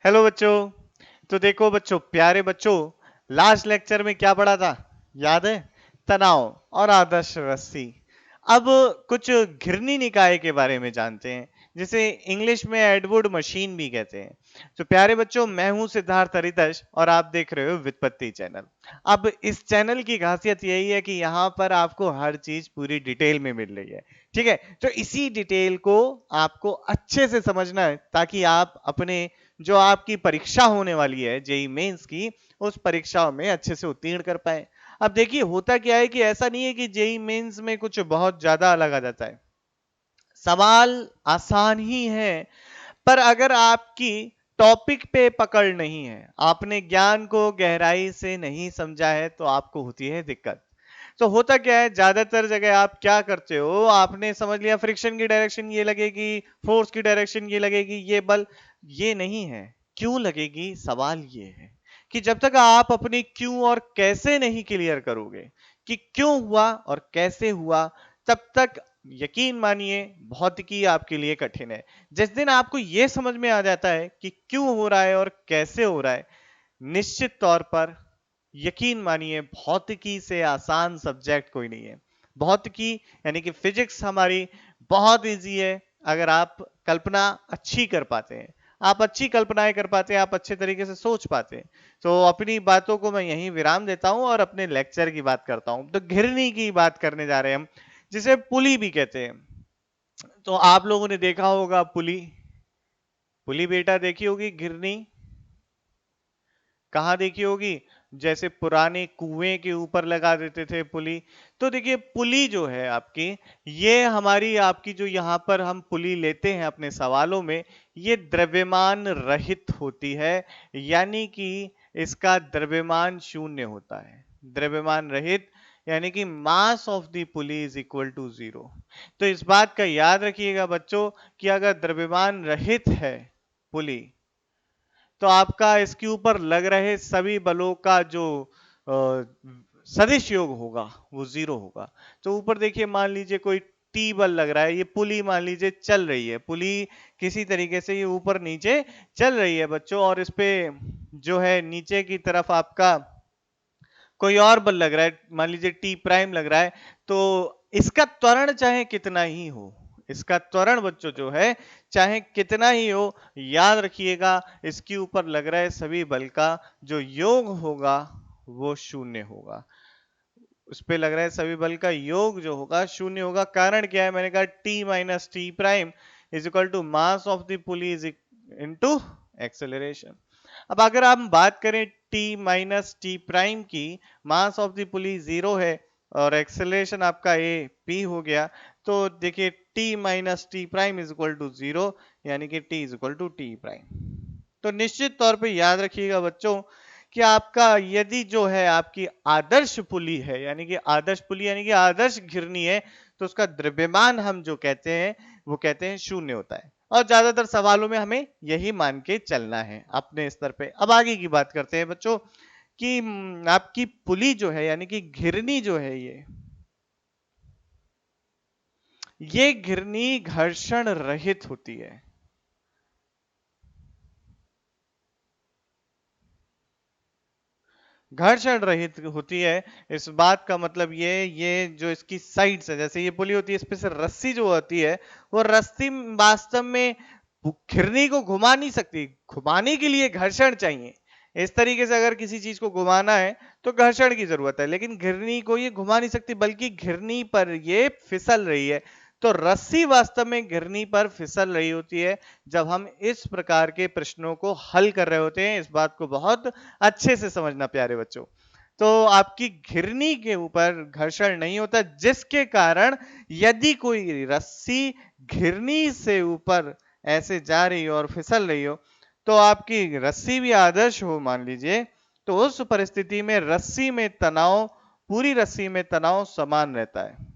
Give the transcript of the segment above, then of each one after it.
Hello बच्चों। तो देखो बच्चों, प्यारे बच्चों, लास्ट लेक्चर में क्या पढ़ा था? याद है? तनाव और आदर्श रस्सी। अब कुछ घिरनी निकाय के बारे में जानते हैं, जिसे इंग्लिश में एडवर्ड मशीन भी कहते हैं। तो प्यारे बच्चों, मैं हूं सिद्धार्थ हरिदर्श और आप देख रहे हो व्युत्पत्ति चैनल। अब इस चैनल की खासियत यही है कि यहाँ पर आपको हर चीज पूरी डिटेल में मिल रही है। ठीक है, तो इसी डिटेल को आपको अच्छे से समझना है, ताकि आप अपने जो आपकी परीक्षा होने वाली है जेई मेंस की, उस परीक्षाओं में अच्छे से उत्तीर्ण कर पाए। अब देखिए, होता क्या है कि ऐसा नहीं है कि जेई मेंस में कुछ बहुत ज्यादा अलग आ जाता है। सवाल आसान ही है, पर अगर आपकी टॉपिक पे पकड़ नहीं है, आपने ज्ञान को गहराई से नहीं समझा है, तो आपको होती है दिक्कत। तो होता क्या है, ज्यादातर जगह आप क्या करते हो, आपने समझ लिया फ्रिक्शन की डायरेक्शन ये लगेगी, फोर्स की डायरेक्शन ये लगेगी, ये बल। ये नहीं है। क्यों लगेगी, सवाल ये है कि जब तक आप अपनी क्यों और कैसे नहीं क्लियर करोगे कि क्यों हुआ और कैसे हुआ, तब तक यकीन मानिए भौतिकी आपके लिए कठिन है। जिस दिन आपको यह समझ में आ जाता है कि क्यों हो रहा है और कैसे हो रहा है, निश्चित तौर पर यकीन मानिए भौतिकी से आसान सब्जेक्ट कोई नहीं है। भौतिकी यानी कि फिजिक्स हमारी बहुत इजी है, अगर आप कल्पना अच्छी कर पाते हैं, आप अच्छी कल्पनाएं कर पाते हैं, आप अच्छे तरीके से सोच पाते हैं। तो अपनी बातों को मैं यहीं विराम देता हूं और अपने लेक्चर की बात करता हूं। तो घिरनी की बात करने जा रहे हैं हम, जिसे पुली भी कहते हैं। तो आप लोगों ने देखा होगा पुली। पुली बेटा देखी होगी, घिरनी कहाँ देखी होगी? जैसे पुराने कुएं के ऊपर लगा देते थे पुली। तो देखिए, पुली जो है आपकी, ये हमारी आपकी जो यहाँ पर हम पुली लेते हैं अपने सवालों में, ये द्रव्यमान रहित होती है। यानी कि इसका द्रव्यमान शून्य होता है। द्रव्यमान रहित यानी कि mass of the pulley is equal to 0। तो इस बात का याद रखिएगा बच्चों, कि अगर द्रव्यमान रहित है पुली, तो आपका इसके ऊपर लग रहे सभी बलों का जो सदिश योग होगा वो 0 होगा। तो ऊपर देखिए, मान लीजिए कोई टी बल लग रहा है, ये पुली मान लीजिए चल रही है, पुली किसी तरीके से ये ऊपर नीचे चल रही है बच्चों, और इस पे जो है नीचे की तरफ आपका कोई और बल लग रहा है, मान लीजिए टी प्राइम लग रहा है। तो इसका त्वरण चाहे कितना ही हो, इसका त्वरण बच्चों जो है चाहे कितना ही हो, याद रखिएगा इसके ऊपर लग रहा है सभी बल का जो योग होगा वो शून्य होगा। उस पे लग रहा है सभी बल का योग जो होगा शून्य होगा। कारण क्या है? मैंने कहा T minus T prime is equal to mass of the pulley is into acceleration. अब अगर हम बात करें टी माइनस टी प्राइम की, मास ऑफ द पुली 0 है और एक्सेलरेशन आपका ए पी हो गया। तो देखिए, T minus T prime is equal to 0, यानी कि T is equal to T prime. तो निश्चित तौर पे याद रखिएगा बच्चों कि आपका यदि जो है आपकी आदर्श पुली है, यानी कि आदर्श पुली यानी कि आदर्श घिरनी है, तो उसका द्रव्यमान हम जो कहते हैं वो कहते हैं शून्य होता है। और ज्यादातर सवालों में हमें यही मान के चलना है अपने स्तर पे। अब आगे की बात करते हैं बच्चों कि आपकी पुली जो है यानी कि घिरनी जो है, ये घिरनी घर्षण रहित होती है। घर्षण रहित होती है। इस बात का मतलब ये जो इसकी साइड्स है, जैसे ये पुली होती है, इस पे से रस्सी जो होती है, वो रस्सी वास्तव में घिरनी को घुमा नहीं सकती। घुमाने के लिए घर्षण चाहिए। इस तरीके से अगर किसी चीज को घुमाना है तो घर्षण की जरूरत है, लेकिन घिरनी को ये घुमा नहीं सकती, बल्कि घिरनी पर ये फिसल रही है। तो रस्सी वास्तव में घिरनी पर फिसल रही होती है जब हम इस प्रकार के प्रश्नों को हल कर रहे होते हैं। इस बात को बहुत अच्छे से समझना प्यारे बच्चों। तो आपकी घिरनी के ऊपर घर्षण नहीं होता, जिसके कारण यदि कोई रस्सी घिरनी से ऊपर ऐसे जा रही हो और फिसल रही हो, तो आपकी रस्सी भी आदर्श हो मान लीजिए, तो उस परिस्थिति में रस्सी में तनाव, पूरी रस्सी में तनाव समान रहता है।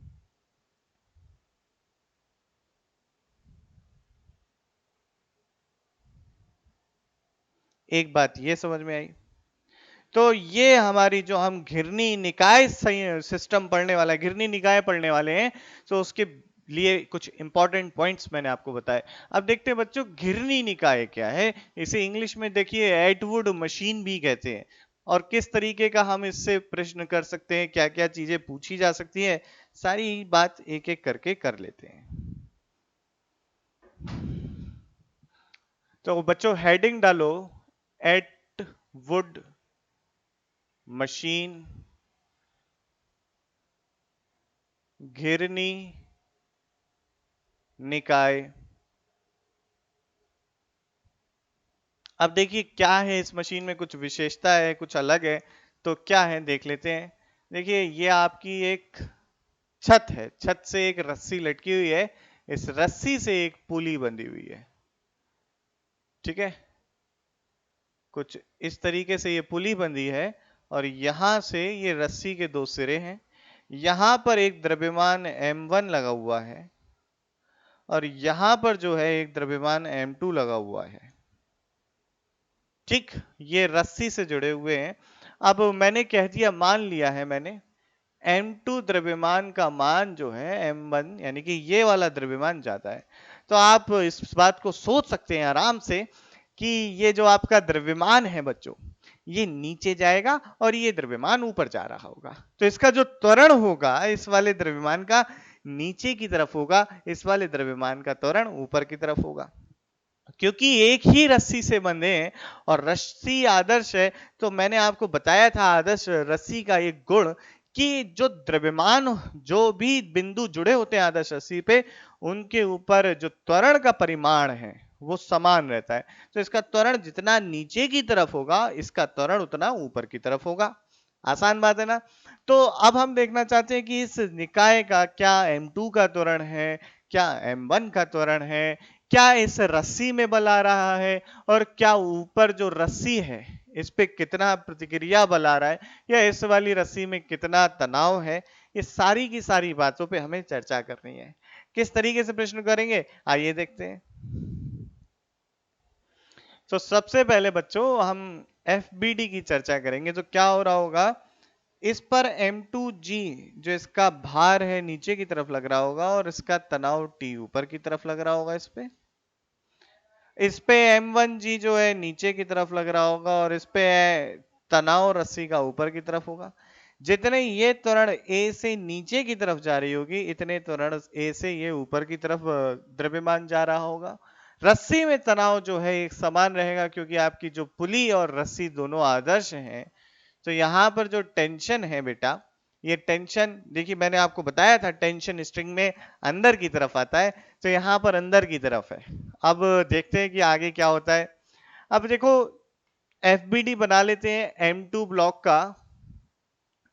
एक बात ये समझ में आई। तो ये हमारी जो हम घिरनी निकाय सिस्टम पढ़ने वाला है, घिरनी निकाय पढ़ने वाले हैं, तो उसके लिए कुछ इंपॉर्टेंट पॉइंट्स मैंने आपको बताए। अब देखते हैं बच्चों घिरनी निकाय क्या है। इसे इंग्लिश में देखिए एटवुड मशीन भी कहते हैं। और किस तरीके का हम इससे प्रश्न कर सकते हैं, क्या क्या चीजें पूछी जा सकती है, सारी बात एक एक करके कर लेते हैं। तो बच्चों हेडिंग डालो, एट वुड मशीन घिरनी निकाय। अब देखिए क्या है इस मशीन में, कुछ विशेषता है, कुछ अलग है, तो क्या है देख लेते हैं। देखिए ये आपकी एक छत है, छत से एक रस्सी लटकी हुई है, इस रस्सी से एक पुली बंधी हुई है। ठीक है, कुछ इस तरीके से ये पुली बंधी है और यहां से ये रस्सी के दो सिरे हैं। यहां पर एक द्रव्यमान m1 लगा हुआ है और यहां पर जो है एक द्रव्यमान m2 लगा हुआ है। ठीक, ये रस्सी से जुड़े हुए हैं। अब मैंने कह दिया, मान लिया है मैंने m2 द्रव्यमान का मान जो है m1 यानी कि ये वाला द्रव्यमान ज्यादा है। तो आप इस बात को सोच सकते हैं आराम से कि ये जो आपका द्रव्यमान है बच्चों, ये नीचे जाएगा और ये द्रव्यमान ऊपर जा रहा होगा। तो इसका जो त्वरण होगा इस वाले द्रव्यमान का नीचे की तरफ होगा, इस वाले द्रव्यमान का त्वरण ऊपर की तरफ होगा। क्योंकि एक ही रस्सी से बंधे हैं और रस्सी आदर्श है, तो मैंने आपको बताया था आदर्श रस्सी का एक गुण कि जो द्रव्यमान, जो भी बिंदु जुड़े होते हैं आदर्श रस्सी पे, उनके ऊपर जो त्वरण का परिमाण है वो समान रहता है। तो इसका त्वरण जितना नीचे की तरफ होगा, इसका त्वरण उतना ऊपर की तरफ होगा। आसान बात है ना। तो अब हम देखना चाहते हैं कि इस निकाय का क्या m2 का त्वरण है, क्या m1 का त्वरण है, क्या इस रस्सी में बल आ रहा है, और क्या ऊपर जो रस्सी है इस पे कितना प्रतिक्रिया बल आ रहा है, या इस वाली रस्सी में कितना तनाव है। ये सारी की सारी बातों पे हमें चर्चा करनी है। किस तरीके से प्रश्न करेंगे, आइए देखते हैं। तो सबसे पहले बच्चों हम FBD की चर्चा करेंगे। तो क्या हो रहा होगा, इस पर M2G जो इसका भार है नीचे की तरफ लग रहा होगा और इसका तनाव T ऊपर की तरफ लग रहा होगा। इस पे M1G जो है नीचे की तरफ लग रहा होगा और इस पे तनाव रस्सी का ऊपर की तरफ होगा। जितने ये त्वरण A से नीचे की तरफ जा रही होगी, इतने त्वरण A से ये ऊपर की तरफ द्रव्यमान जा रहा होगा। रस्सी में तनाव जो है एक समान रहेगा, क्योंकि आपकी जो पुली और रस्सी दोनों आदर्श हैं। तो यहाँ पर जो टेंशन है बेटा, ये टेंशन देखिए मैंने आपको बताया था टेंशन स्ट्रिंग में अंदर की तरफ आता है, तो यहाँ पर अंदर की तरफ है। अब देखते हैं कि आगे क्या होता है। अब देखो FBD बना लेते हैं M2 ब्लॉक का।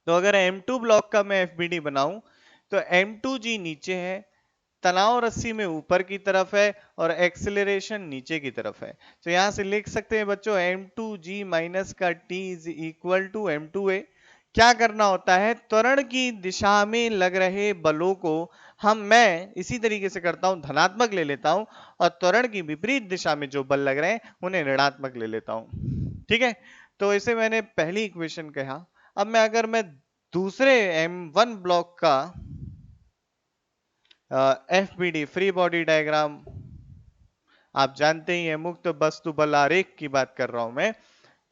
तो अगर M2 ब्लॉक का मैं FBD बनाऊं तो M2G नीचे है, तनाव रस्सी में ऊपर की तरफ है और एक्सेलरेशन नीचे की तरफ है। तो यहां से लिख सकते हैं बच्चों M2G माइनस का T is equal to M2A। क्या करना होता है, त्वरण की दिशा में लग रहे बलों को मैं इसी तरीके से करता हूं, धनात्मक ले लेता हूं, और त्वरण की विपरीत दिशा में जो बल लग रहे हैं उन्हें ऋणात्मक ले लेता हूं। ठीक है, तो इसे मैंने पहली इक्वेशन कहा। अब अगर मैं दूसरे M1 ब्लॉक का FBD फ्री बॉडी डायग्राम, आप जानते ही हैं मुक्त वस्तु बल आरेख की बात कर रहा हूं मैं,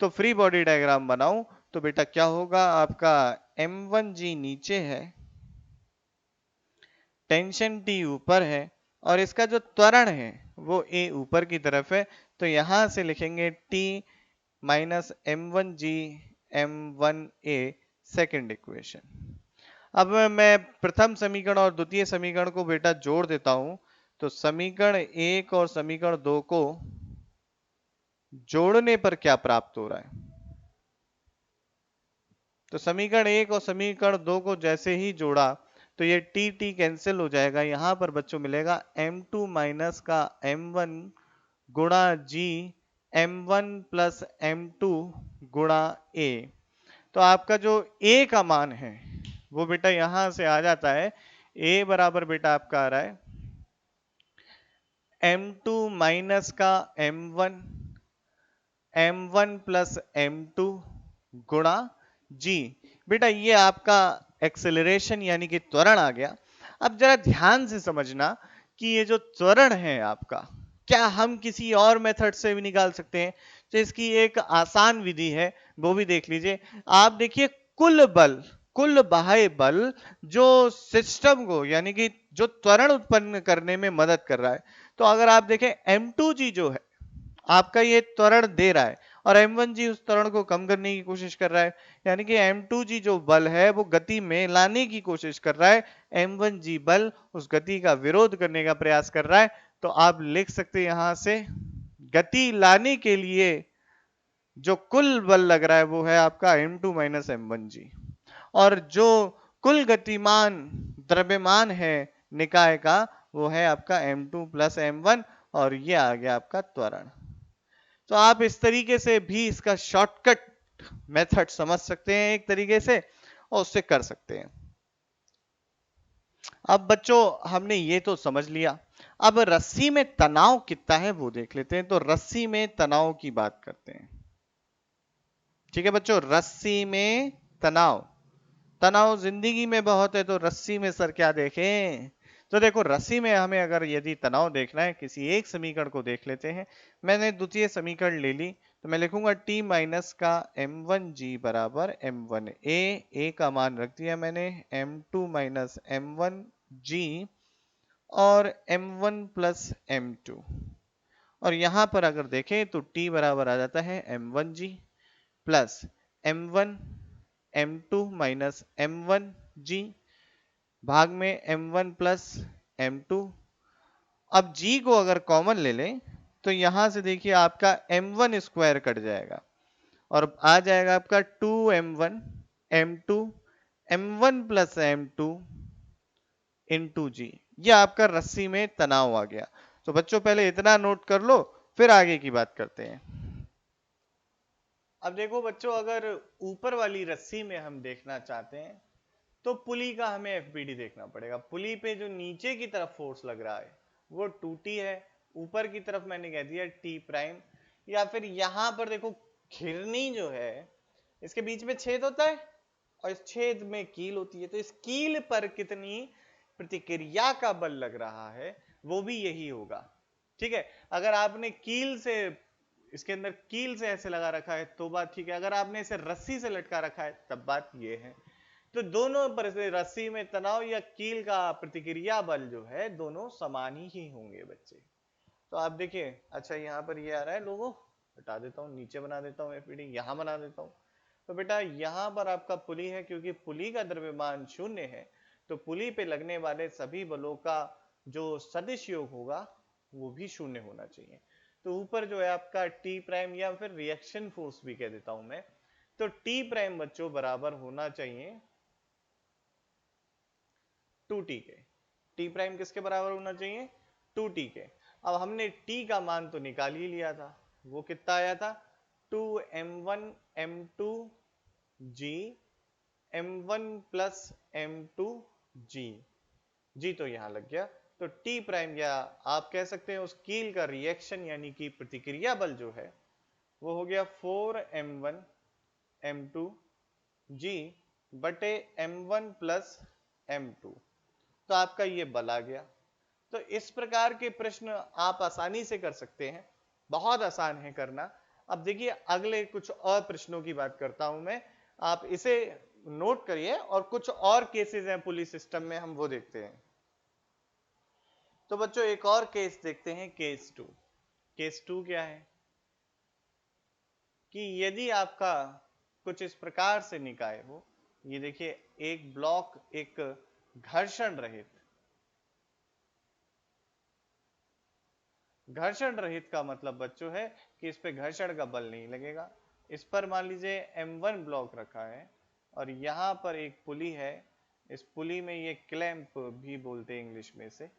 तो फ्री बॉडी डायग्राम बनाऊं तो बेटा क्या होगा, आपका M1G नीचे है, टेंशन T ऊपर है, और इसका जो त्वरण है वो A ऊपर की तरफ है। तो यहां से लिखेंगे T minus M1G M1A second equation. अब मैं प्रथम समीकरण और द्वितीय समीकरण को बेटा जोड़ देता हूं। तो समीकरण 1 और समीकरण 2 को जोड़ने पर क्या प्राप्त हो रहा है, तो समीकरण 1 और समीकरण 2 को जैसे ही जोड़ा तो ये टी टी कैंसिल हो जाएगा। यहां पर बच्चों मिलेगा M2 माइनस का M1 गुणा G M1 प्लस M2 गुणा A। तो आपका जो A का मान है वो बेटा यहां से आ जाता है, A बराबर बेटा आपका आ रहा है M2 माइनस का M1 M1 प्लस M2 गुणा G। बेटा ये आपका एक्सेलरेशन यानी कि त्वरण आ गया। अब जरा ध्यान से समझना कि ये जो त्वरण है आपका, क्या हम किसी और मेथड से भी निकाल सकते हैं? तो इसकी एक आसान विधि है, वो भी देख लीजिए। आप देखिए, कुल बाह्य बल जो सिस्टम को, यानी कि जो त्वरण उत्पन्न करने में मदद कर रहा है, तो अगर आप देखें m2g जो है आपका, ये त्वरण दे रहा है और m1g उस त्वरण को कम करने की कोशिश कर रहा है, यानी कि m2g जो बल है वो गति में लाने की कोशिश कर रहा है, m1g बल उस गति का विरोध करने का प्रयास कर रहा है। तो आप लिख सकते हैं यहां से, गति लाने के लिए जो कुल बल लग रहा है वो है आपका m2 माइनस m1g, और जो कुल गतिमान द्रव्यमान है निकाय का, वो है आपका m2 प्लस m1, और ये आ गया आपका त्वरण। तो आप इस तरीके से भी इसका शॉर्टकट मेथड समझ सकते हैं एक तरीके से, और उससे कर सकते हैं। अब बच्चों हमने ये तो समझ लिया, अब रस्सी में तनाव कितना है वो देख लेते हैं। तो रस्सी में तनाव की बात करते हैं। ठीक है बच्चों, रस्सी में तनाव, तनाव जिंदगी में बहुत है, तो रस्सी में सर क्या देखें? तो देखो, रस्सी में हमें अगर यदि तनाव देखना है, किसी एक समीकरण को देख लेते हैं। मैंने द्वितीय समीकरण ले ली, तो मैं लिखूंगा t माइनस का m1g बराबर m1a का मान रख दिया मैंने, m2 माइनस m1g और m1 प्लस m2, और यहां पर अगर देखें तो t बराबर आ जाता है m1g plus m1 m2 minus m1g भाग में m1 प्लस m2। अब g को अगर कॉमन ले लें तो यहां से देखिए आपका m1 स्क्वायर कट जाएगा और आ जाएगा आपका 2m1 m2 m1 plus m2 into जी। ये आपका रस्सी में तनाव आ गया। तो बच्चों पहले इतना नोट कर लो, फिर आगे की बात करते हैं। अब देखो बच्चों, अगर ऊपर वाली रस्सी में हम देखना चाहते हैं तो पुली का हमें एफबीडी देखना पड़ेगा। पुली पे जो नीचे की तरफ फोर्स लग रहा है वो 2t है, ऊपर की तरफ मैंने कह दिया t प्राइम। या फिर यहां पर देखो, घिरनी जो है इसके बीच में छेद होता है और इस छेद में कील होती है, तो इस कील पर कितनी प्रतिक्रिया का बल लग रहा है वो भी यही होगा। ठीक है, अगर आपने कील से, इसके अंदर कील से ऐसे लगा रखा है तो बात ठीक है, अगर आपने इसे रस्सी से लटका रखा है तब बात ये है। तो दोनों पर से रस्सी में तनाव या कील का प्रतिक्रिया बल जो है दोनों समान ही होंगे बच्चे। तो आप देखिए, अच्छा यहाँ पर ये आ रहा है लोगो, हटा देता हूँ, नीचे बना देता हूँ एफईडी, यहाँ बना देता हूँ। तो बेटा यहाँ पर आपका पुली है, क्योंकि पुली का द्रव्यमान शून्य है, तो पुली पे लगने वाले सभी बलों का जो सदिश योग होगा वो भी शून्य होना चाहिए। तो ऊपर जो है आपका टी प्राइम, या फिर रिएक्शन फोर्स भी कह देता हूं मैं, तो टी प्राइम बच्चों बराबर होना चाहिए 2t के। टी प्राइम किसके बराबर होना चाहिए? 2t के। अब हमने t का मान तो निकाल ही लिया था, वो कितना आया था? 2m1 m2 g m1 plus m2 g, जी तो यहां लग गया। तो t प्राइम, या आप कह सकते हैं उस कील का रिएक्शन यानी कि प्रतिक्रिया बल जो है वो हो गया 4m1 m2 g बटे m1 प्लस m2। तो आपका ये बल आ गया। तो इस प्रकार के प्रश्न आप आसानी से कर सकते हैं, बहुत आसान है करना। अब देखिए अगले कुछ और प्रश्नों की बात करता हूं मैं, आप इसे नोट करिए, और कुछ और केसेस हैं पुलिस सिस्टम में, हम वो देखते हैं। तो बच्चों एक और केस देखते हैं, केस 2। केस 2 क्या है कि यदि आपका कुछ इस प्रकार से निकाय हो, ये देखिए एक ब्लॉक एक घर्षण रहित, घर्षण रहित का मतलब बच्चों है कि इस पे घर्षण का बल नहीं लगेगा। इस पर मान लीजिए m1 ब्लॉक रखा है और यहां पर एक पुली है, इस पुली में ये क्लैंप भी बोलते हैं इंग्लिश में से।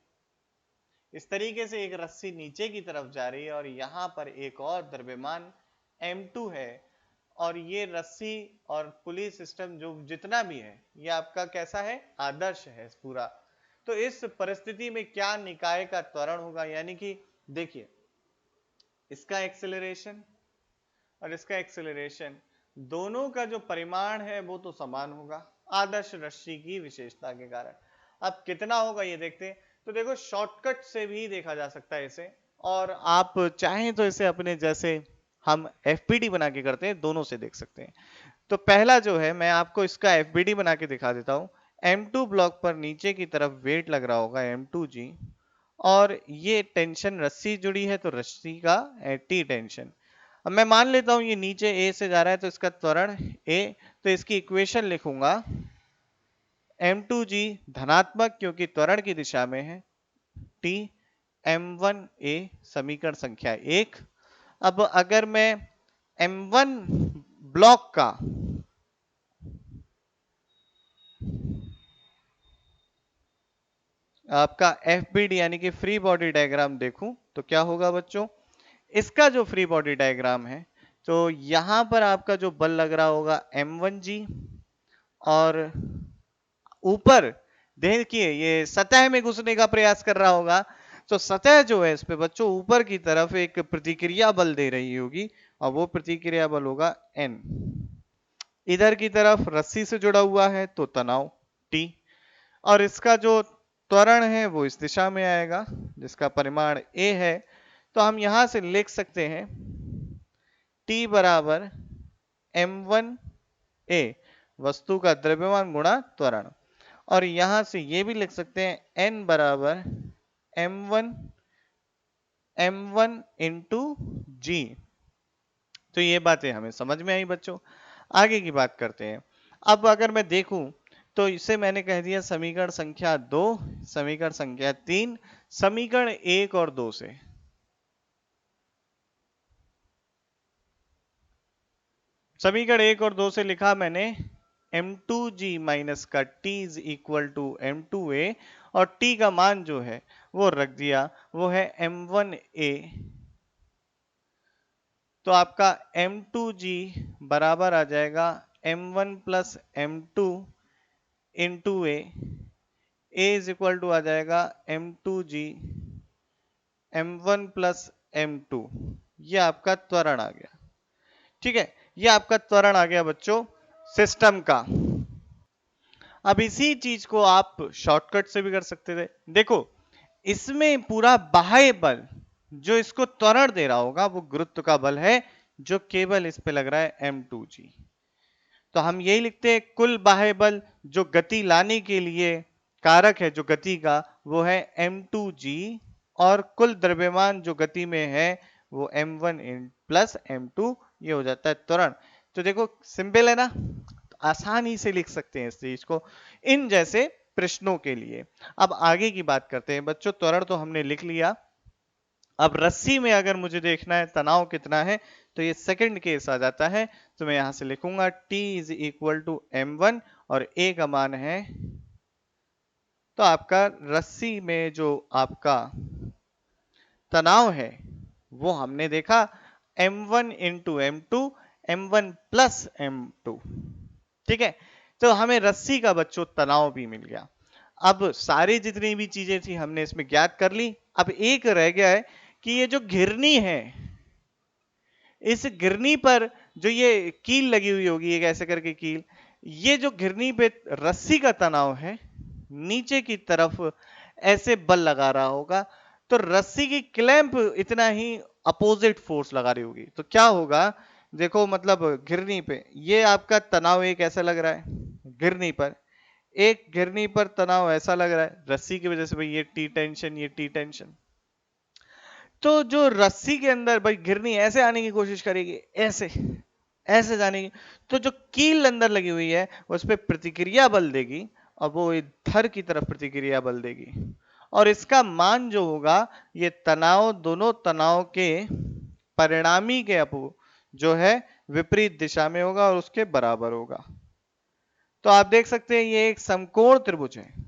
इस तरीके से एक रस्सी नीचे की तरफ जा रही है और यहां पर एक और द्रव्यमान m2 है, और ये रस्सी और पुली सिस्टम जो जितना भी है ये आपका कैसा है? आदर्श है पूरा। तो इस परिस्थिति में क्या निकाय का त्वरण होगा? यानी कि देखिए, इसका एक्सेलरेशन और इसका एक्सेलरेशन दोनों का जो परिमाण है वो तो समान होगा, आदर्श रस्सी की विशेषता के कारण। अब कितना होगा ये देखते हैं। तो देखो शॉर्टकट से भी देखा जा सकता है इसे, और आप चाहें तो इसे अपने जैसे हम एफपीडी बना के करते हैं दोनों से देख सकते हैं। तो पहला जो है मैं आपको इसका एफबीडी बना के दिखा देता हूं। M2 ब्लॉक पर नीचे की तरफ वेट लग रहा होगा M2G, और ये टेंशन रस्सी जुड़ी है तो रस्सी का टी टेंशन। अब मैं मान लेता हूं ये नीचे ए से जा रहा है तो इसका त्वरण ए, तो इसकी इक्वेशन लिखूंगा M2G धनात्मक क्योंकि त्वरण की दिशा में है, T M1A समीकरण संख्या 1। अब अगर मैं M1 ब्लॉक का आपका एफबीडी यानी कि फ्री बॉडी डायग्राम देखूं तो क्या होगा बच्चों, इसका जो फ्री बॉडी डायग्राम है तो यहां पर आपका जो बल लग रहा होगा M1G, और ऊपर देखिए ये सतह में घुसने का प्रयास कर रहा होगा, तो सतह जो है इस पे बच्चों ऊपर की तरफ एक प्रतिक्रिया बल दे रही होगी, और वो प्रतिक्रिया बल होगा N। इधर की तरफ रस्सी से जुड़ा हुआ है तो तनाव T, और इसका जो त्वरण है वो इस दिशा में आएगा जिसका परिमाण a है। तो हम यहां से लिख सकते हैं T बराबर M1A वस्तु का द्रव्यमान गुणा त्वरण, और यहां से ये भी लिख सकते हैं N बराबर M1 इंटू G। तो ये बातें हमें समझ में आई बच्चों। आगे की बात करते हैं। अब अगर मैं देखूं तो इसे मैंने कह दिया समीकरण संख्या 2, समीकरण संख्या 3, समीकरण 1 और 2 से। समीकरण 1 और 2 से लिखा मैंने M2G माइनस का T is equal to M2A, और T का मान जो है वो रख दिया, वो है M1A। तो आपका M2G बराबर आ जाएगा M1 plus M2 into a is equal to आ जाएगा M2G M1 प्लस M2। ये आपका त्वरण आ गया। ठीक है, ये आपका त्वरण आ गया बच्चों सिस्टम का। अब इसी चीज को आप शॉर्टकट से भी कर सकते थे। देखो इसमें पूरा बाह्य बल जो इसको त्वरण दे रहा होगा वो गुरुत्व का बल है, जो केवल इस पे लग रहा है M2G। तो हम यही लिखते हैं कुल बाह्य बल जो गति लाने के लिए कारक है जो गति का, वो है M2G, और कुल द्रव्यमान जो गति में है वो M1 प्लस M2, ये हो जाता है त्वरण। तो देखो सिंपल है ना, तो आसानी से लिख सकते हैं इस चीज को इन जैसे प्रश्नों के लिए। अब आगे की बात करते हैं बच्चों। त्वरण तो हमने लिख लिया। अब रस्सी में अगर मुझे देखना है तनाव कितना है तो ये सेकंड केस आ जाता है। तो मैं यहां से लिखूंगा T is equal to M1 और A का मान है, तो आपका रस्सी में जो आपका तनाव है वो हमने देखा M1 into M2, M1 plus M2। ठीक है, तो हमें रस्सी का बच्चों तनाव भी मिल गया। अब सारी जितनी भी चीजें थी हमने इसमें ज्ञात कर ली। अब एक रह गया है कि ये जो घिरनी है, इस घिरनी पर जो ये कील लगी हुई होगी एक ऐसे करके कील, ये जो घिरनी पे रस्सी का तनाव है नीचे की तरफ ऐसे बल लगा रहा होगा, तो रस्सी की क्लैंप इतना ही अपोजिट फोर्स लगा रही होगी। तो क्या होगा, देखो मतलब घिरनी पे ये आपका तनाव एक ऐसा लग रहा है घिरनी पर, एक घिरनी पर तनाव ऐसा लग रहा है रस्सी की वजह से, भाई ये टी टेंशन ये टी टेंशन। तो जो रस्सी के अंदर भाई घिरनी ऐसे आने की कोशिश करेगी, ऐसे ऐसे जाने की, तो जो कील अंदर लगी हुई है उस पर प्रतिक्रिया बल देगी, और वो इधर की तरफ प्रतिक्रिया बल देगी, और इसका मान जो होगा ये तनाव दोनों तनाव के परिणामी के अपो जो है विपरीत दिशा में होगा और उसके बराबर होगा। तो आप देख सकते हैं ये एक समकोण त्रिभुज है।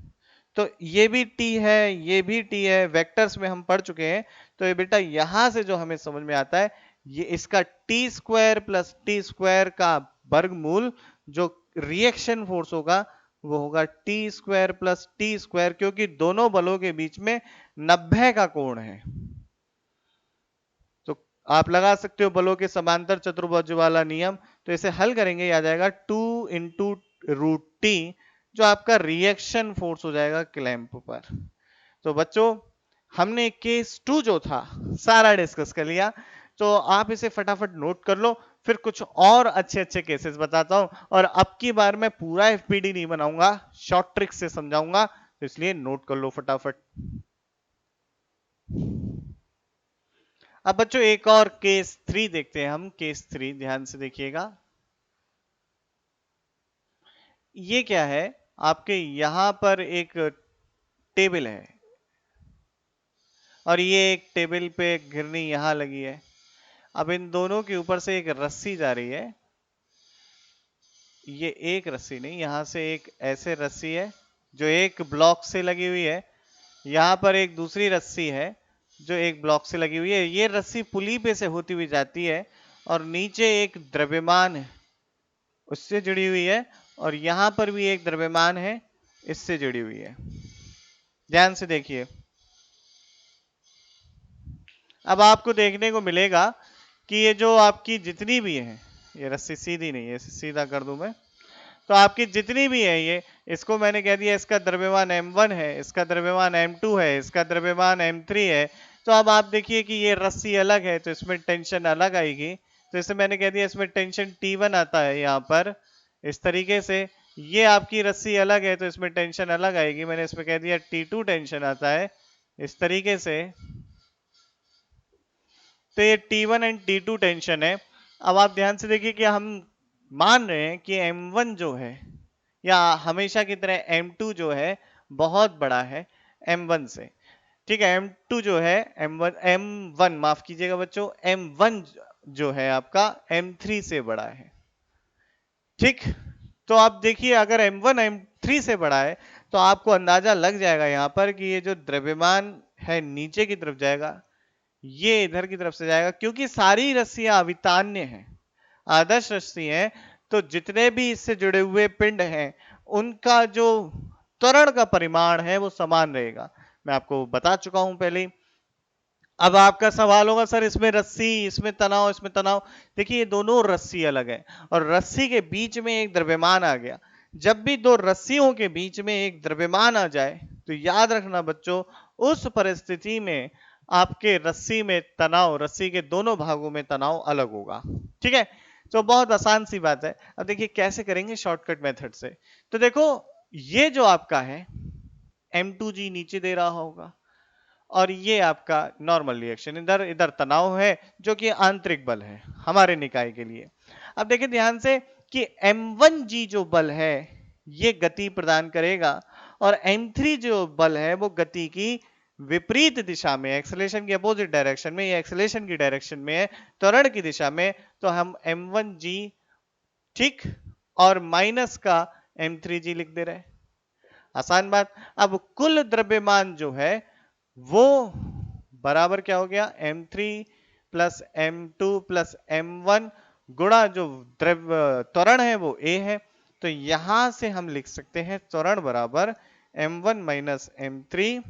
तो ये भी टी है ये भी टी है, वेक्टर्स में हम पढ़ चुके हैं। तो ये बेटा यहां से जो हमें समझ में आता है ये इसका T square plus T square का वर्गमूल जो रिएक्शन फोर्स होगा वो होगा T square plus T square, क्योंकि दोनों बलों के बीच में 90 का कोण है। तो आप लगा सकते हो बलों के समांतर चतुर्भुज वाला नियम। तो इसे हल करेंगे आ जाएगा 2 इंटू रूट टी जो आपका रिएक्शन फोर्स हो जाएगा क्लैंप पर। तो बच्चों हमने केस 2 जो था सारा डिस्कस कर लिया, तो आप इसे फटाफट नोट कर लो, फिर कुछ और अच्छे अच्छे केसेस बताता हूं। और अब की बार मैं पूरा एफपीडी नहीं बनाऊंगा, शॉर्ट ट्रिक से समझाऊंगा, तो इसलिए नोट कर लो फटाफट। अब बच्चों एक और केस 3 देखते हैं हम। केस 3 ध्यान से देखिएगा। ये क्या है, आपके यहां पर एक टेबल है और ये एक टेबल पे घिरनी यहां लगी है। अब इन दोनों के ऊपर से एक रस्सी जा रही है। ये एक रस्सी नहीं, यहां से एक ऐसे रस्सी है जो एक ब्लॉक से लगी हुई है। यहां पर एक दूसरी रस्सी है जो एक ब्लॉक से लगी हुई है। ये रस्सी पुली पे से होती हुई जाती है और नीचे एक द्रव्यमान है उससे जुड़ी हुई है, और यहां पर भी एक द्रव्यमान है इससे जुड़ी हुई है। ध्यान से देखिए। अब आपको देखने को मिलेगा कि ये जो आपकी जितनी भी है, ये रस्सी सीधी नहीं है, इसे सीधा कर दूं मैं, तो आपकी जितनी भी है ये, इसको मैंने कह दिया इसका द्रव्यमान m1 है, इसका द्रव्यमान m2 है, इसका द्रव्यमान m3 है। तो अब आप देखिए कि ये रस्सी अलग है तो इसमें टेंशन अलग आएगी। तो इसे मैंने कह दिया इसमें टेंशन T1 आता है यहाँ पर इस तरीके से। ये आपकी रस्सी अलग है तो इसमें टेंशन अलग आएगी, मैंने इसमें कह दिया T2 टेंशन आता है इस तरीके से। तो ये T1 एंड T2 टेंशन है। अब आप ध्यान से देखिए कि हम मान रहे हैं कि M1 जो है, या हमेशा की तरह M2 जो है बहुत बड़ा है M1 से। ठीक है, M2 जो है M1 माफ कीजिएगा बच्चों, M1 जो है आपका M3 से बड़ा है। ठीक, तो आप देखिए अगर M1 M3 से बड़ा है तो आपको अंदाजा लग जाएगा यहाँ पर कि ये जो द्रव्यमान है नीचे की तरफ जाएगा, ये इधर की तरफ से जाएगा, क्योंकि सारी रस्सियां अवितान्य हैं, आदर्श रस्सी हैं। तो जितने भी इससे जुड़े हुए पिंड हैं उनका जो त्वरण का परिमाण है वो समान रहेगा। मैं आपको बता चुका हूं पहले ही। अब आपका सवाल होगा सर इसमें रस्सी, इसमें तनाव, इसमें तनाव। देखिए ये दोनों रस्सी अलग है और रस्सी के बीच में एक द्रव्यमान आ गया। जब भी दो रस्सियों के बीच में एक द्रव्यमान आ जाए तो याद रखना बच्चों, उस परिस्थिति में आपके रस्सी में तनाव, रस्सी के दोनों भागों में तनाव अलग होगा। ठीक है, तो बहुत आसान सी बात है। अब देखिए कैसे करेंगे शॉर्टकट मेथड से। तो देखो ये जो आपका है M2G नीचे दे रहा होगा और ये आपका नॉर्मल रिएक्शन, इधर इधर तनाव है जो कि आंतरिक बल है हमारे निकाय के लिए। अब देखिए ध्यान से कि M1G जो बल है ये गति प्रदान करेगा और M3 जो बल है वो गति की विपरीत दिशा में, एक्सेलरेशन की अपोजिट डायरेक्शन में, या एक्सेलरेशन की डायरेक्शन में है, त्वरण की दिशा में। तो हम M1G ठीक और माइनस का M3G लिख दे रहे हैं। आसान बात। अब कुल द्रव्यमान जो है वो बराबर क्या हो गया, M3 plus M2 plus M1 गुणा जो द्रव्य त्वरण है वो A है। तो यहां से हम लिख सकते हैं त्वरण बराबर M1 minus M3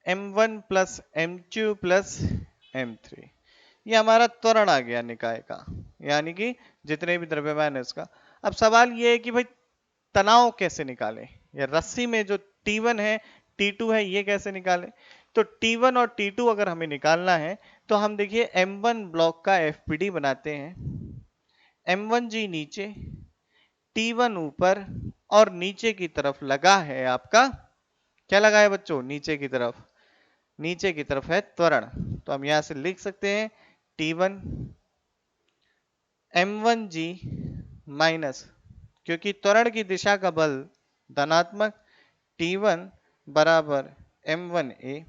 M1 plus M2 plus M3। ये हमारा त्वरण आ गया निकाय का, यानी कि जितने भी द्रव्यमान है उसका। अब सवाल ये है कि भाई तनाव कैसे निकालें, या रस्सी में जो T1 है T2 है ये कैसे निकालें। तो T1 और T2 अगर हमें निकालना है तो हम देखिए M1 ब्लॉक का FPD बनाते हैं। M1G नीचे, T1 ऊपर, और नीचे की तरफ लगा है आपका, क्या लगा है बच्चों, नीचे की तरफ, नीचे की तरफ है त्वरण। तो हम यहां से लिख सकते हैं T1 M1G माइनस, क्योंकि त्वरण की दिशा का बल धनात्मक, T1 बराबर M1A।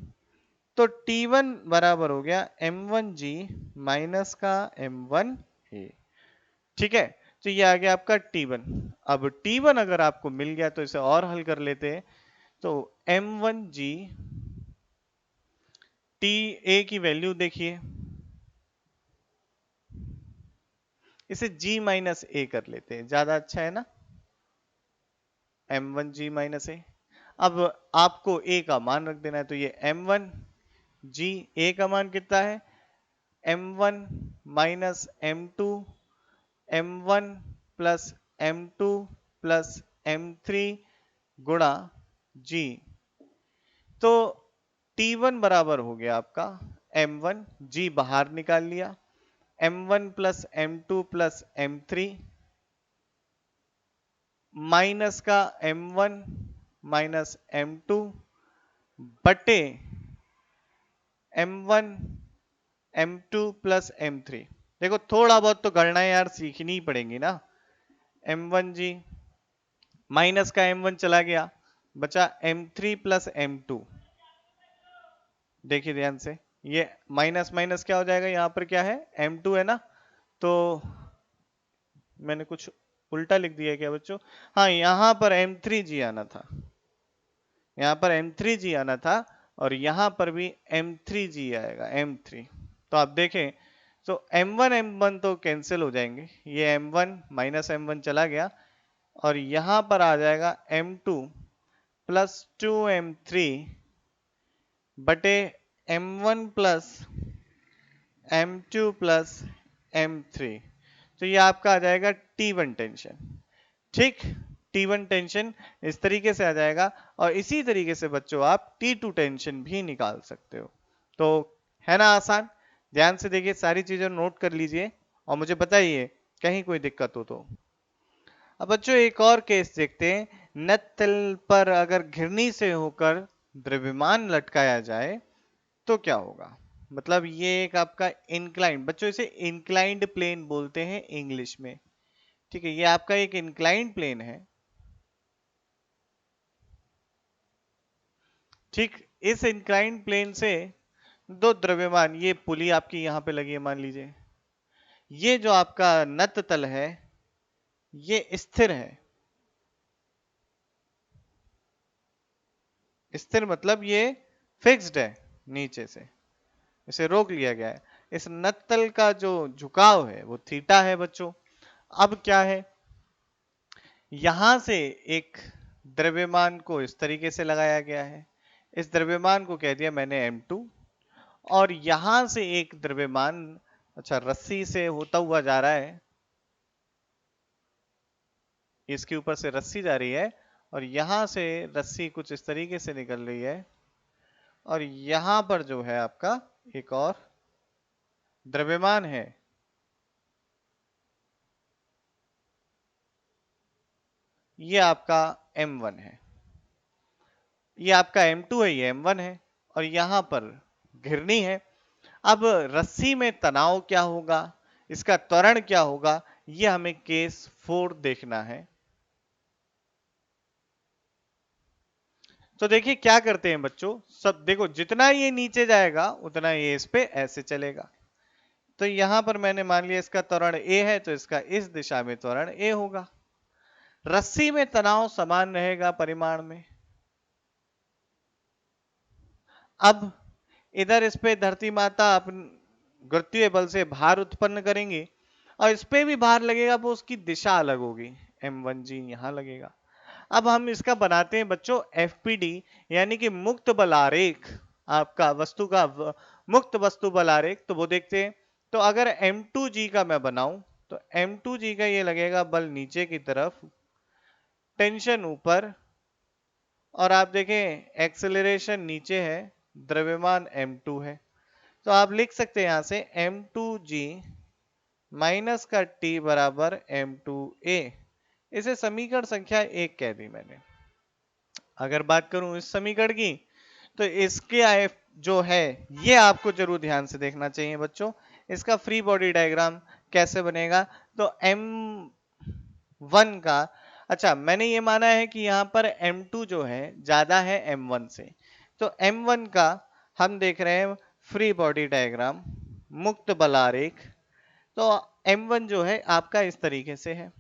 तो T1 बराबर हो गया M1G माइनस का M1A। ठीक है, तो ये आ गया आपका T1। अब T1 अगर आपको मिल गया तो इसे और हल कर लेते हैं। तो M1G TA की वैल्यू देखिए, इसे G माइनस A कर लेते हैं, ज्यादा अच्छा है ना, M1G माइनस A। अब आपको A का मान रख देना है, तो ये M1G, A का मान कितना है M1 minus M2 M1 plus M2 plus m3 गुणा g। तो T1 बराबर हो गया आपका m1, g बाहर निकाल लिया, m1 plus m2 plus m3 minus का m1 माइनस m2 बटे m1 m2 प्लस m3। देखो थोड़ा बहुत तो गणना यार सीखनी ही पड़ेगी ना। m1g माइनस का m1 चला गया, बचा m3 प्लस m2। देखिए ध्यान से, ये माइनस माइनस क्या हो जाएगा, यहां पर क्या है m2 है ना, तो मैंने कुछ उल्टा लिख दिया क्या बच्चों? हाँ, यहां पर m3g आना था, यहां पर m3g आना था, और यहां पर भी m3g आएगा, m3। तो आप देखें तो m1 तो कैंसिल हो जाएंगे, ये m1 माइनस m1 चला गया, और यहां पर आ जाएगा m2 प्लस 2m3 बटे m1 plus m2 plus m3। तो ये आपका आ जाएगा T1 टेंशन। ठीक, T1 टेंशन इस तरीके से आ जाएगा, और इसी तरीके से बच्चों आप T2 टेंशन भी निकाल सकते हो। तो है ना आसान? ध्यान से देखिए, सारी चीजें नोट कर लीजिए और मुझे बताइए कहीं कोई दिक्कत हो तो। अब बच्चों एक और केस देखते हैं। नत्तल पर अगर घिरनी से होकर द्रव्यमान लटकाया जाए तो क्या होगा? मतलब ये एक आपका इंक्लाइंड, बच्चों इसे इंक्लाइंड प्लेन बोलते हैं इंग्लिश में। ठीक है, ये आपका एक इंक्लाइंड प्लेन है। ठीक, इस इंक्लाइंड प्लेन से दो द्रव्यमान, ये पुली आपकी यहां पे लगी है मान लीजिए, ये जो आपका नत्त तल है ये स्थिर है। स्थिर मतलब ये फिक्स्ड है, नीचे से इसे रोक लिया गया है। इस नत्तल का जो झुकाव है वो थीटा है बच्चों। अब क्या है, यहां से एक द्रव्यमान को इस तरीके से लगाया गया है, इस द्रव्यमान को कह दिया मैंने m2, और यहां से एक द्रव्यमान, अच्छा रस्सी से होता हुआ जा रहा है, इसके ऊपर से रस्सी जा रही है, और यहां से रस्सी कुछ इस तरीके से निकल रही है, और यहां पर जो है आपका एक और द्रव्यमान है। ये आपका m1 है, ये आपका m2 है, ये m1 है, और यहां पर घिरनी है। अब रस्सी में तनाव क्या होगा, इसका त्वरण क्या होगा, ये हमें केस 4 देखना है। तो देखिए क्या करते हैं बच्चों, सब देखो, जितना ये नीचे जाएगा उतना ये इस पे ऐसे चलेगा। तो यहां पर मैंने मान लिया इसका त्वरण a है, तो इसका इस दिशा में त्वरण a होगा। रस्सी में तनाव समान रहेगा परिमाण में। अब इधर इस पे धरती माता अपन गुरुत्वीय बल से भार उत्पन्न करेंगे, और इस पे भी भार लगेगा, वो उसकी दिशा अलग होगी, m1g यहां लगेगा। अब हम इसका बनाते हैं बच्चों FPD, यानी कि मुक्त बल आरेख, आपका वस्तु का मुक्त वस्तु बल आरेख। तो वो देखते हैं। तो अगर m2g का मैं बनाऊं, तो m2g का ये लगेगा बल नीचे की तरफ, टेंशन ऊपर, और आप देखें एक्सेलरेशन नीचे है, द्रव्यमान m2 है। तो आप लिख सकते हैं यहां से m2g माइनस का t बराबर m2a। इसे समीकरण संख्या 1 कह दी मैंने। अगर बात करूं इस समीकरण की, तो इसके आए जो है ये आपको जरूर ध्यान से देखना चाहिए बच्चों। इसका फ्री बॉडी डायग्राम कैसे बनेगा, तो m1 का, अच्छा मैंने ये माना है कि यहाँ पर m2 जो है ज्यादा है m1 से, तो m1 का हम देख रहे हैं फ्री बॉडी डायग्राम, मुक्त बल आरेख। तो m1 जो है आपका इस तरीके से है।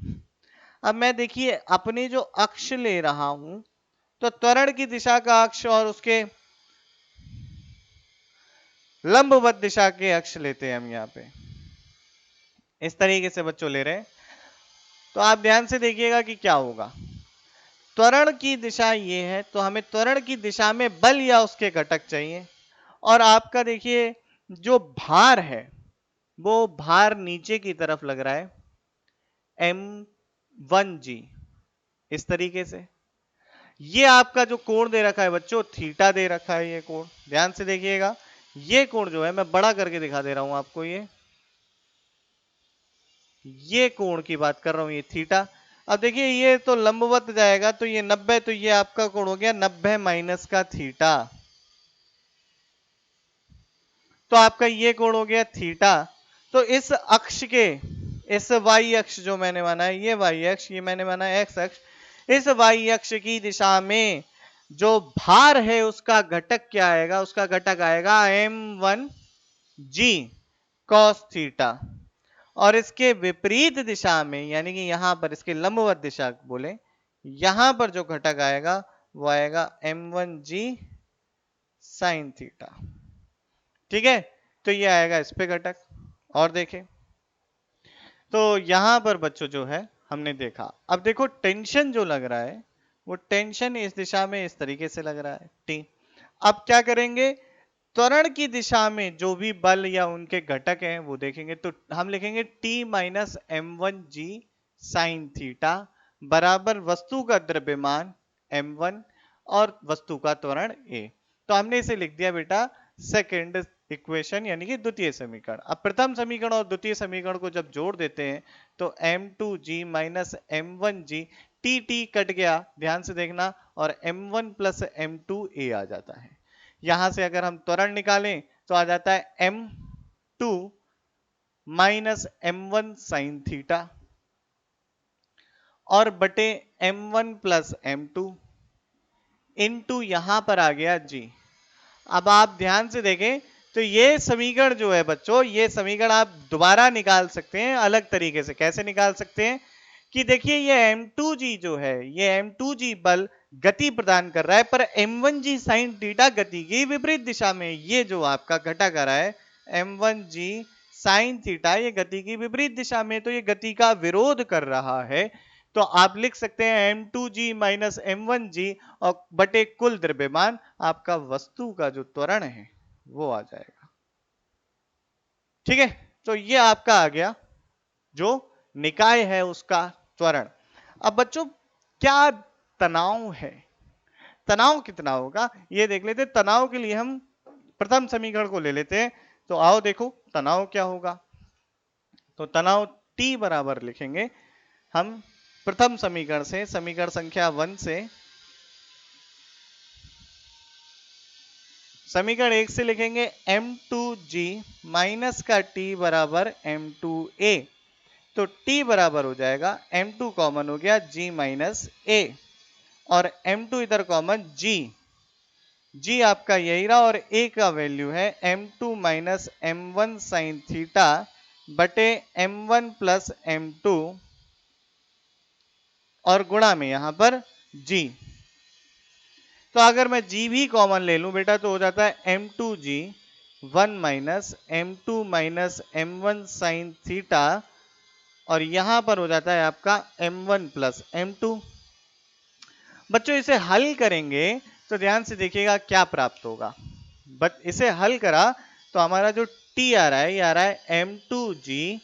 अब मैं देखिए अपने जो अक्ष ले रहा हूं, तो त्वरण की दिशा का अक्ष और उसके लंबवत दिशा के अक्ष लेते हैं हम यहाँ पे, इस तरीके से बच्चों ले रहे हैं। तो आप ध्यान से देखिएगा कि क्या होगा। त्वरण की दिशा ये है, तो हमें त्वरण की दिशा में बल या उसके घटक चाहिए। और आपका देखिए जो भार है वो भार नीचे की तरफ लग रहा है, m1g इस तरीके से। ये आपका जो कोण दे रखा है बच्चों, थीटा दे रखा है, ये कोण ध्यान से देखिएगा। ये कोण जो है मैं बड़ा करके दिखा दे रहा हूं आपको, ये कोण की बात कर रहा हूं, ये थीटा। अब देखिए ये तो लंबवत जाएगा तो ये 90, तो ये आपका कोण हो गया 90 माइनस का थीटा, तो आपका ये कोण हो गया थीटा। तो इस अक्ष के, इस वाई अक्ष जो मैंने माना है, ये वाई अक्ष, ये मैंने माना है एक्स अक्ष, इस वाई अक्ष की दिशा में जो भार है उसका घटक क्या आएगा, उसका घटक आएगा m1g cos थीटा। और इसके विपरीत दिशा में, यानी कि यहां पर इसके लंबवत दिशा बोले, यहां पर जो घटक आएगा वो आएगा m1g sin थीटा। ठीक है, तो ये आएगा इस पे घटक। और देखें तो यहां पर बच्चों जो है हमने देखा, अब देखो टेंशन जो लग रहा है वो टेंशन इस दिशा में इस तरीके से लग रहा है टी। अब क्या करेंगे, त्वरण की दिशा में जो भी बल या उनके घटक हैं वो देखेंगे, तो हम लिखेंगे T minus m1g sine theta बराबर वस्तु का द्रव्यमान m1 और वस्तु का त्वरण a। तो हमने इसे लिख दिया बेटा सेकंड इक्वेशन, यानी कि द्वितीय समीकरण। अब प्रथम समीकरण और द्वितीय समीकरण को जब जोड़ देते हैं तो m2g minus m1g, T T cut गया, ध्यान से देखना, और m1 प्लस m2a आ जाता है। यहां से अगर हम त्वरण निकालें तो आ जाता है m2 minus m1 sine theta और बटे m1 प्लस m2 इनटू यहां पर आ गया g। अब आप ध्यान से देखें तो ये समीकरण जो है बच्चों, ये समीकरण आप दोबारा निकाल सकते हैं अलग तरीके से। कैसे निकाल सकते हैं कि देखिए ये m2g जो है, ये m2g बल गति प्रदान कर रहा है, पर m1g साइन थीटा गति की विपरीत दिशा में। ये जो आपका घटक आ रहा है m1g साइन थीटा, ये गति की विपरीत दिशा में, तो ये गति का विरोध कर रहा है। तो आप लिख सकते हैं m2g माइनस m1g और बटे कुल द्रव्यमान, आपका वस्तु का जो त्वरण है वो आ जाएगा। ठीक है, तो ये आपका आ गया जो निकाय है उसका त्वरण। अब बच्चों क्या तनाव है, तनाव कितना होगा ये देख लेते। तनाव के लिए हम प्रथम समीकरण को ले लेते हैं, तो आओ देखो तनाव क्या होगा। तो तनाव T बराबर लिखेंगे हम प्रथम समीकरण से, समीकरण संख्या 1 से, समीकरण 1 से लिखेंगे m2g माइनस का t बराबर m2a। तो t बराबर हो जाएगा m2 कॉमन हो गया g माइनस a और m2 इधर कॉमन g आपका यही रहा और a का वैल्यू है m2 minus m1 sine theta बटे m1 प्लस m2 और गुणा में यहां पर g। तो अगर मैं g भी कॉमन ले लूं बेटा तो हो जाता है m2g 1 minus m2 minus m1 sine theta और यहां पर हो जाता है आपका m1 प्लस m2। बच्चों इसे हल करेंगे तो ध्यान से देखिएगा क्या प्राप्त होगा। बट इसे हल करा तो हमारा जो t आ रहा है, ये आ रहा है m2g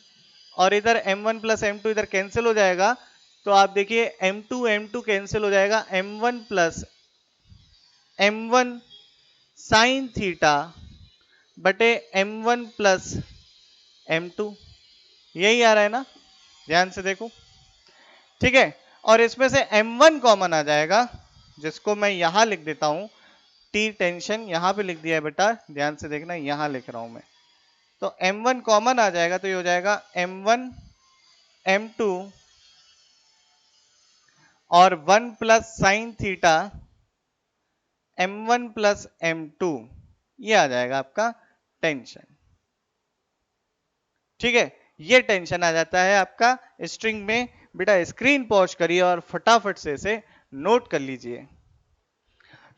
और इधर m1 प्लस m2 इधर कैंसिल हो जाएगा। तो आप देखिए m2 कैंसिल हो जाएगा, m1 plus m1 sine theta बटे m1 प्लस m2, यही आ रहा है ना, ध्यान से देखो। ठीक है, और इसमें से m1 कॉमन आ जाएगा, जिसको मैं यहां लिख देता हूं, टी टेंशन यहां पे लिख दिया है बेटा, ध्यान से देखना, यहां लिख रहा हूं मैं। तो m1 कॉमन आ जाएगा तो ये हो जाएगा m1 m2 और 1 plus sine theta m1 plus m2, ये आ जाएगा आपका टेंशन। ठीक है, ये टेंशन आ जाता है आपका स्ट्रिंग में। बेटा स्क्रीन पॉज करिए और फटाफट से इसे नोट कर लीजिए।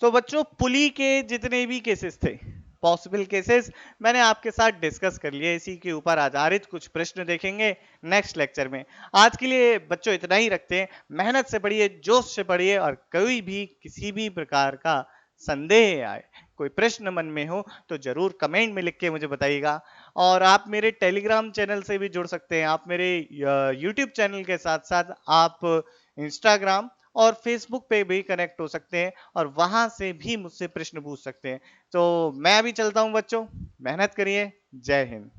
तो बच्चों पुली के जितने भी केसेस थे, पॉसिबल केसेस, मैंने आपके साथ डिस्कस कर लिए। इसी के ऊपर आधारित कुछ प्रश्न देखेंगे नेक्स्ट लेक्चर में। आज के लिए बच्चों इतना ही रखते हैं। मेहनत से पढ़िए, जोश से पढ़िए और कोई भी किसी भी प्रकार का संदेह आए, कोई प्रश्न मन में हो तो जरूर कमेंट में लिख के मुझे बताइएगा। और आप मेरे टेलीग्राम चैनल से भी जुड़ सकते हैं। आप मेरे यूट्यूब चैनल के साथ साथ आप इंस्टाग्राम और फेसबुक पे भी कनेक्ट हो सकते हैं और वहां से भी मुझसे प्रश्न पूछ सकते हैं। तो मैं अभी चलता हूं बच्चों, मेहनत करिए। जय हिंद।